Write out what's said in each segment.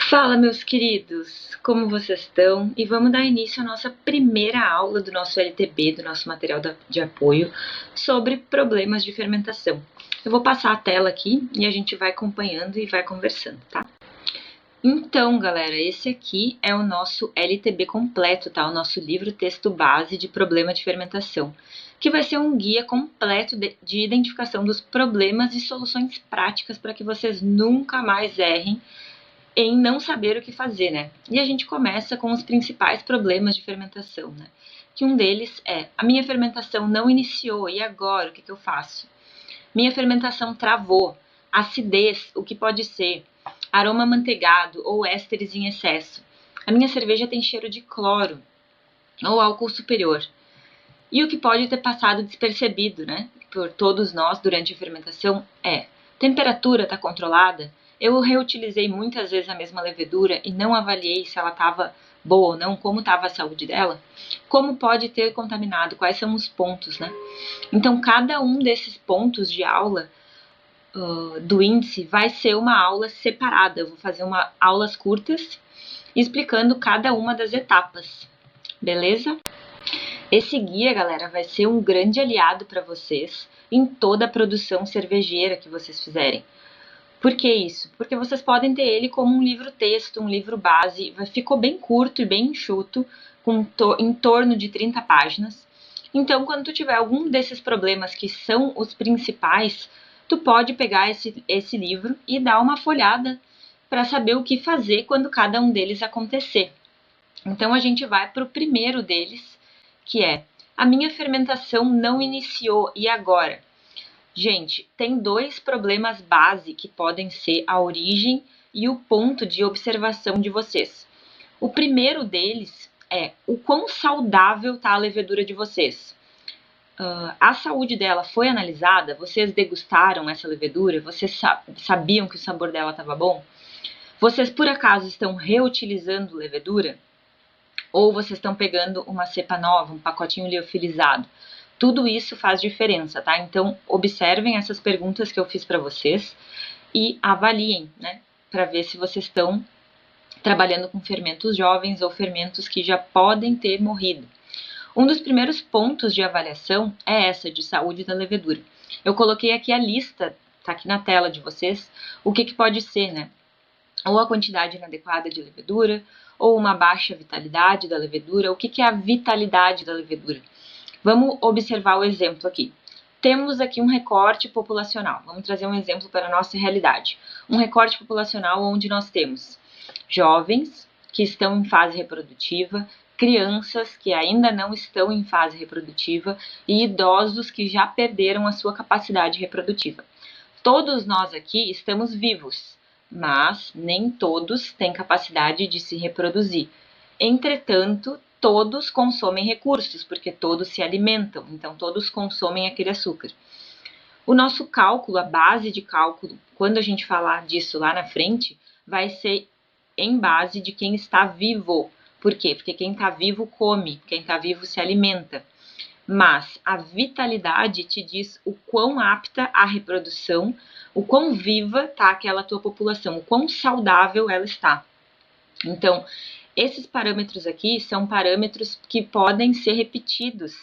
Fala, meus queridos! Como vocês estão? E vamos dar início à nossa primeira aula do nosso LTB, do nosso material de apoio, sobre problemas de fermentação. Eu vou passar a tela aqui e a gente vai acompanhando e vai conversando, tá? Então, galera, esse aqui é o nosso LTB completo, tá? O nosso livro texto base de problema de fermentação, que vai ser um guia completo de identificação dos problemas e soluções práticas para que vocês nunca mais errem em não saber o que fazer, né? E a gente começa com os principais problemas de fermentação, né? Que um deles é: a minha fermentação não iniciou, e agora o que eu faço? Minha fermentação travou, acidez, o que pode ser? Aroma amanteigado ou ésteres em excesso. A minha cerveja tem cheiro de cloro ou álcool superior. E o que pode ter passado despercebido, né, por todos nós durante a fermentação é: temperatura está controlada? Eu reutilizei muitas vezes a mesma levedura e não avaliei se ela estava boa ou não, como estava a saúde dela? Como pode ter contaminado? Quais são os pontos, né? Então, cada um desses pontos de aula do índice vai ser uma aula separada. Eu vou fazer aulas curtas explicando cada uma das etapas, beleza? Esse guia, galera, vai ser um grande aliado para vocês em toda a produção cervejeira que vocês fizerem. Por que isso? Porque vocês podem ter ele como um livro-texto, um livro base, ficou bem curto e bem enxuto, em torno de 30 páginas. Então, quando tu tiver algum desses problemas que são os principais, tu pode pegar esse livro e dar uma folhada para saber o que fazer quando cada um deles acontecer. Então, a gente vai para o primeiro deles, que é: a minha fermentação não iniciou, e agora? Gente, tem dois problemas base que podem ser a origem e o ponto de observação de vocês. O primeiro deles é: o quão saudável está a levedura de vocês. A saúde dela foi analisada? Vocês degustaram essa levedura? Vocês sabiam que o sabor dela estava bom? Vocês por acaso estão reutilizando levedura? Ou vocês estão pegando uma cepa nova, um pacotinho liofilizado? Tudo isso faz diferença, tá? Então, observem essas perguntas que eu fiz para vocês e avaliem, né? Para ver se vocês estão trabalhando com fermentos jovens ou fermentos que já podem ter morrido. Um dos primeiros pontos de avaliação é essa de saúde da levedura. Eu coloquei aqui a lista, tá aqui na tela de vocês, o que pode ser, né? Ou a quantidade inadequada de levedura, ou uma baixa vitalidade da levedura. O que é a vitalidade da levedura? Vamos observar o exemplo aqui. Temos aqui um recorte populacional. Vamos trazer um exemplo para a nossa realidade. Um recorte populacional onde nós temos jovens que estão em fase reprodutiva, crianças que ainda não estão em fase reprodutiva e idosos que já perderam a sua capacidade reprodutiva. Todos nós aqui estamos vivos, mas nem todos têm capacidade de se reproduzir. Entretanto, todos consomem recursos, porque todos se alimentam, então todos consomem aquele açúcar. O nosso cálculo, a base de cálculo, quando a gente falar disso lá na frente, vai ser em base de quem está vivo. Por quê? Porque quem está vivo come, quem está vivo se alimenta. Mas a vitalidade te diz o quão apta à reprodução, o quão viva está aquela tua população, o quão saudável ela está. Então, esses parâmetros aqui são parâmetros que podem ser repetidos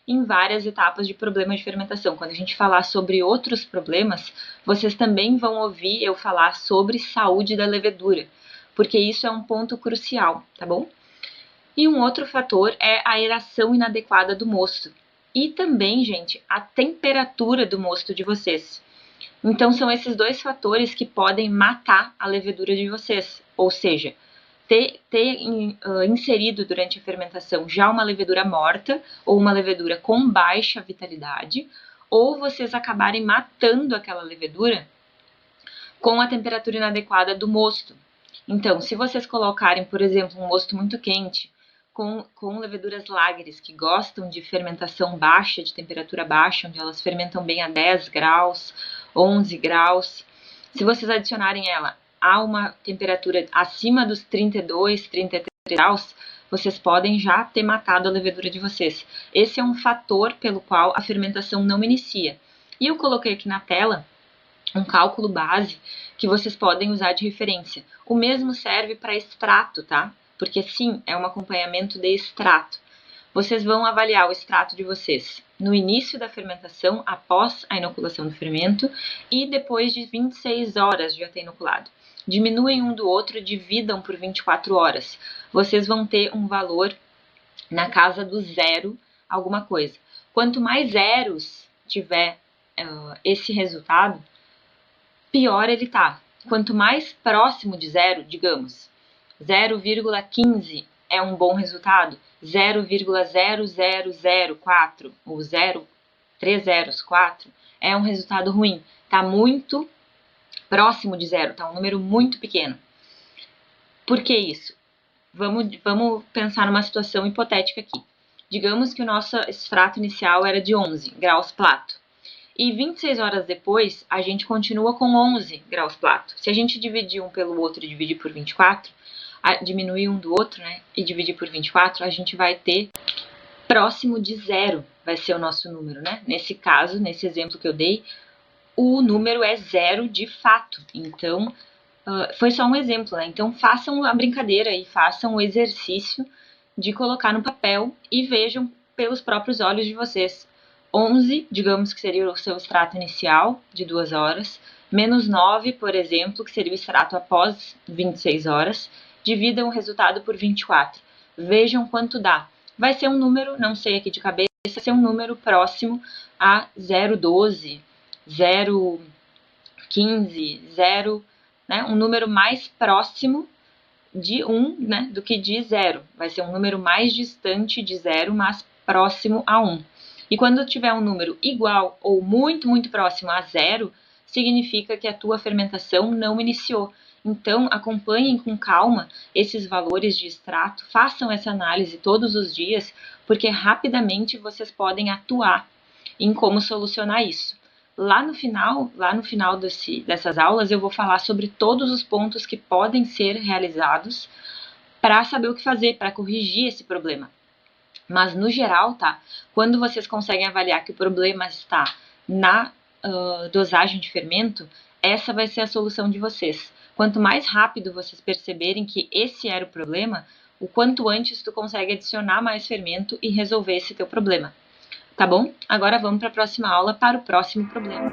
em várias etapas de problema de fermentação. Quando a gente falar sobre outros problemas, vocês também vão ouvir eu falar sobre saúde da levedura, porque isso é um ponto crucial, tá bom? E um outro fator é a aeração inadequada do mosto. E também, gente, a temperatura do mosto de vocês. Então, são esses dois fatores que podem matar a levedura de vocês. Ou seja, ter inserido durante a fermentação já uma levedura morta ou uma levedura com baixa vitalidade, ou vocês acabarem matando aquela levedura com a temperatura inadequada do mosto. Então, se vocês colocarem, por exemplo, um mosto muito quente, com leveduras lagres que gostam de fermentação baixa, de temperatura baixa, onde elas fermentam bem a 10 graus, 11 graus. Se vocês adicionarem ela a uma temperatura acima dos 32, 33 graus, vocês podem já ter matado a levedura de vocês. Esse é um fator pelo qual a fermentação não inicia. E eu coloquei aqui na tela um cálculo base que vocês podem usar de referência. O mesmo serve para extrato, tá? Porque sim, é um acompanhamento de extrato. Vocês vão avaliar o extrato de vocês no início da fermentação, após a inoculação do fermento, e depois de 26 horas de já ter inoculado. Diminuem um do outro, dividam por 24 horas. Vocês vão ter um valor na casa do zero alguma coisa. Quanto mais zeros tiver esse resultado, pior ele tá. Quanto mais próximo de zero, digamos, 0,15 é um bom resultado, 0,0004 ou 0,304 é um resultado ruim. Tá muito próximo de zero, tá um número muito pequeno. Por que isso? Vamos pensar numa situação hipotética aqui. Digamos que o nosso extrato inicial era de 11 graus Plato. E 26 horas depois, a gente continua com 11 graus Plato. Se a gente dividir um pelo outro e dividir por 24, diminuir um do outro, né, e dividir por 24, a gente vai ter próximo de zero, vai ser o nosso número, né? Nesse caso, nesse exemplo que eu dei, o número é zero de fato. Então, foi só um exemplo, né? Então, façam a brincadeira e façam o exercício de colocar no papel e vejam pelos próprios olhos de vocês. 11, digamos que seria o seu extrato inicial, de 2 horas, menos 9, por exemplo, que seria o extrato após 26 horas, dividam o resultado por 24. Vejam quanto dá. Vai ser um número, não sei aqui de cabeça, vai ser um número próximo a 0,12, 0,15, 0, né? Um número mais próximo de 1, né, do que de 0. Vai ser um número mais distante de 0, mas próximo a 1. E quando tiver um número igual ou muito, muito próximo a 0, significa que a tua fermentação não iniciou. Então, acompanhem com calma esses valores de extrato, façam essa análise todos os dias, porque rapidamente vocês podem atuar em como solucionar isso. Lá no final dessas aulas, eu vou falar sobre todos os pontos que podem ser realizados para saber o que fazer, para corrigir esse problema. Mas, no geral, tá? Quando vocês conseguem avaliar que o problema está na dosagem de fermento, essa vai ser a solução de vocês. Quanto mais rápido vocês perceberem que esse era o problema, o quanto antes tu consegue adicionar mais fermento e resolver esse teu problema. Tá bom? Agora vamos para a próxima aula para o próximo problema.